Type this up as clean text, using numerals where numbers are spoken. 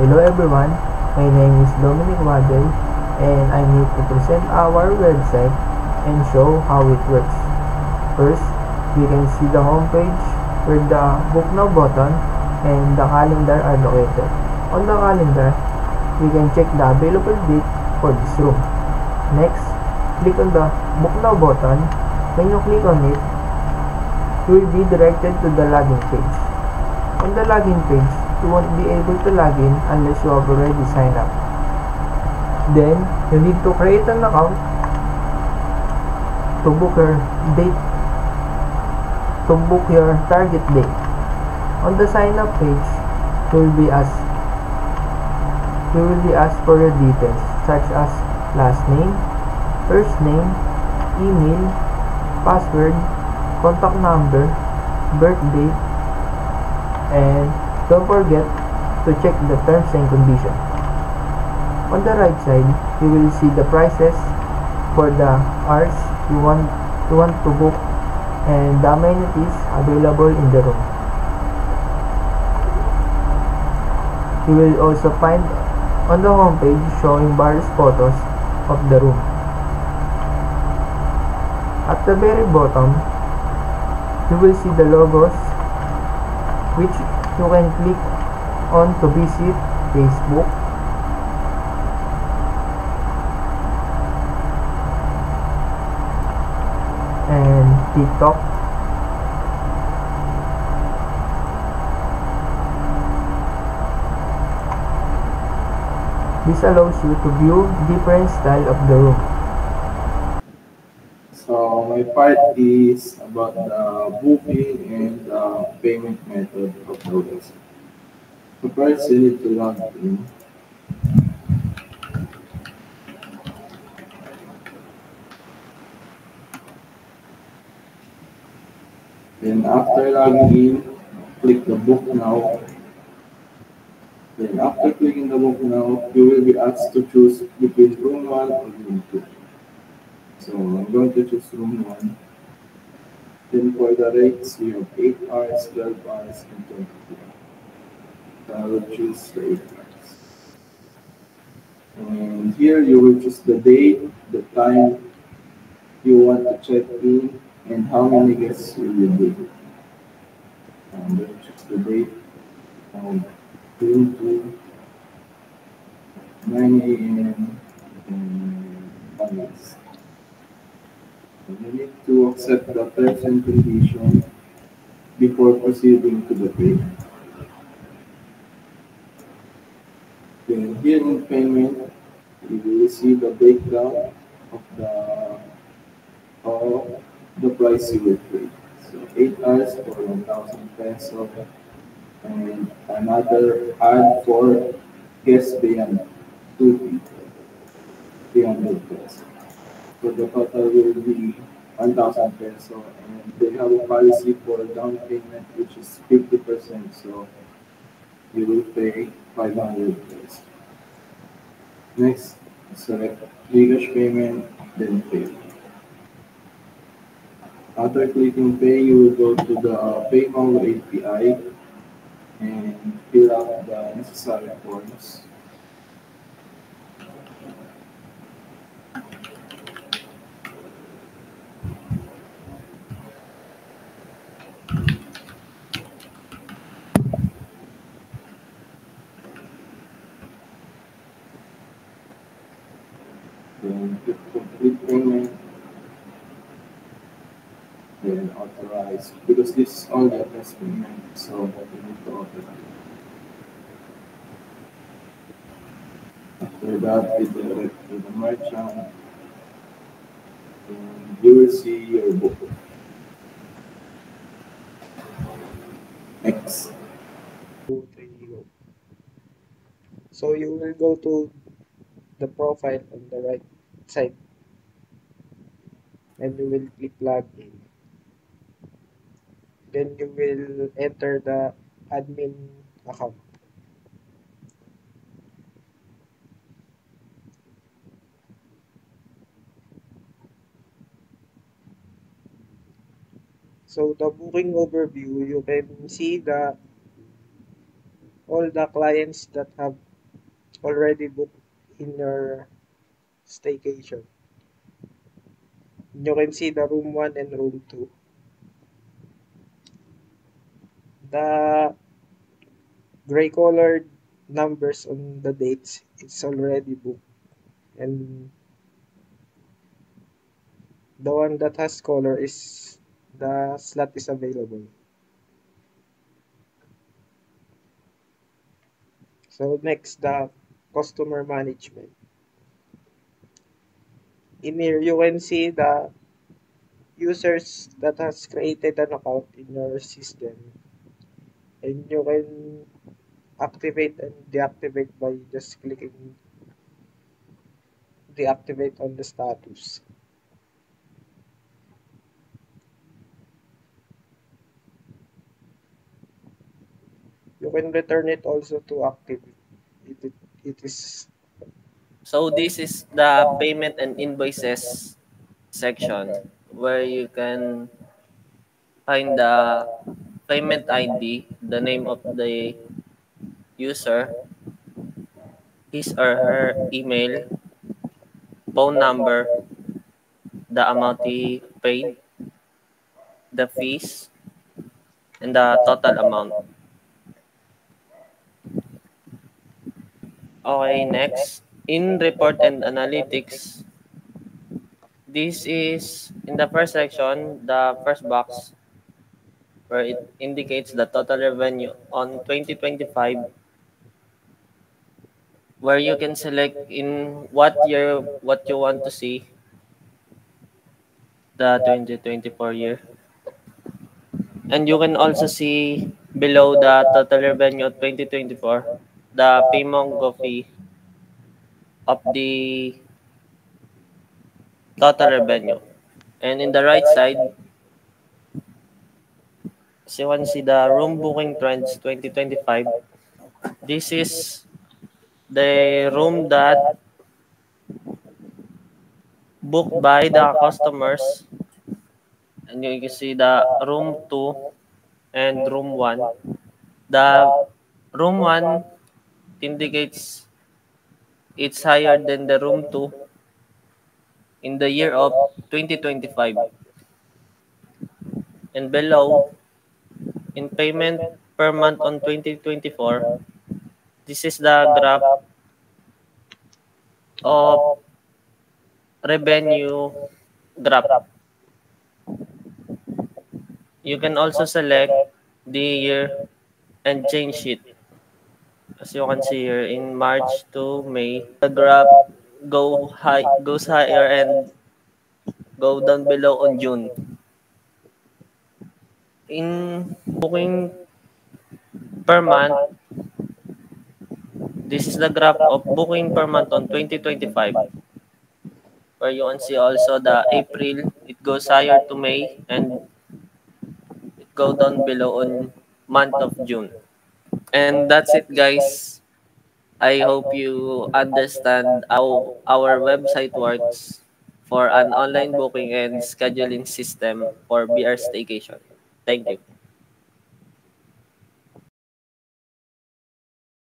Hello everyone, my name is Dominic Waddell and I'm here to present our website and show how it works. First, we can see the homepage where the Book Now button and the calendar are located. On the calendar, we can check the available date for this room. Next, click on the Book Now button. When you click on it, you will be directed to the login page. On the login page, you won't be able to log in unless you have already signed up. Then, you need to create an account to book your target date. On the sign up page, you will be asked for your details such as last name, first name, email, password, contact number, birth date, and don't forget to check the terms and conditions. On the right side, you will see the prices for the hours you want to book and the amenities available in the room. You will also find on the homepage showing various photos of the room. At the very bottom, you will see the logos which you can click on to visit Facebook, and TikTok, this allows you to view different style of the room. So my part is about the booking and the payment method of the website. So first you need to log in. Then after logging in, click the book now. Then after clicking the book now, you will be asked to choose between room 1 or room 2. So I'm going to choose room 1. Then for the rates, we have 8 hours, 12 hours, and 22 hours. So I will choose the 8 hours. And here you will choose the date, the time you want to check in, and how many guests will you be. I'm going to choose the date from June to 9 a.m. and 1 hours. And you need to accept the terms and conditions before proceeding to the pay. Then here in payment, you will receive a breakdown of the price you will pay. So 8 hours for 1,000 peso and another ad for guests beyond 2 people, 300 peso. So the total will be 1,000 peso and they have a policy for down payment which is 50%, so you will pay 500 peso. Next, select Gcash payment, then pay. After clicking pay, you will go to the PayMall API and fill out the necessary forms. Then click complete payment, then authorize. Because this is all the test payment, so you need to authorize. After that, we direct to the merchant, and you will see your book. Next. Two, three, go. So you will go to the profile on the right side and you will click login. Then you will enter the admin account. So the booking overview, you can see the all the clients that have already booked in your staycation. You can see the room 1 and room 2. The gray colored numbers on the dates, it's already booked. And the one that has color is the slot is available. So next, the customer management. In here, you can see the users that has created an account in your system, and you can activate and deactivate by just clicking deactivate on the status. You can return it also to active. It is So this is the payment and invoices section where you can find the payment ID, the name of the user, his or her email, phone number, the amount he paid, the fees, and the total amount. Okay, next. In report and analytics, this is in the first section, the first box where it indicates the total revenue on 2025, where you can select in what year what you want to see, the 2024 year. And you can also see below the total revenue of 2024, the Paymongo fee of the total revenue. And in the right side, so you can see the room booking trends 2025. This is the room that booked by the customers. And you can see the room 2 and room 1. The room 1 indicates it's higher than the room 2 in the year of 2025. And below, in payment per month on 2024, this is the graph of revenue graph. You can also select the year and change it. As you can see here, in March to May, the graph goes higher and go down below on June. In booking per month, this is the graph of booking per month on 2025, where you can see also the April, it goes higher to May and it go down below on month of June. And that's it, guys. I hope you understand how our website works for an online booking and scheduling system for BR Staycation. Thank you.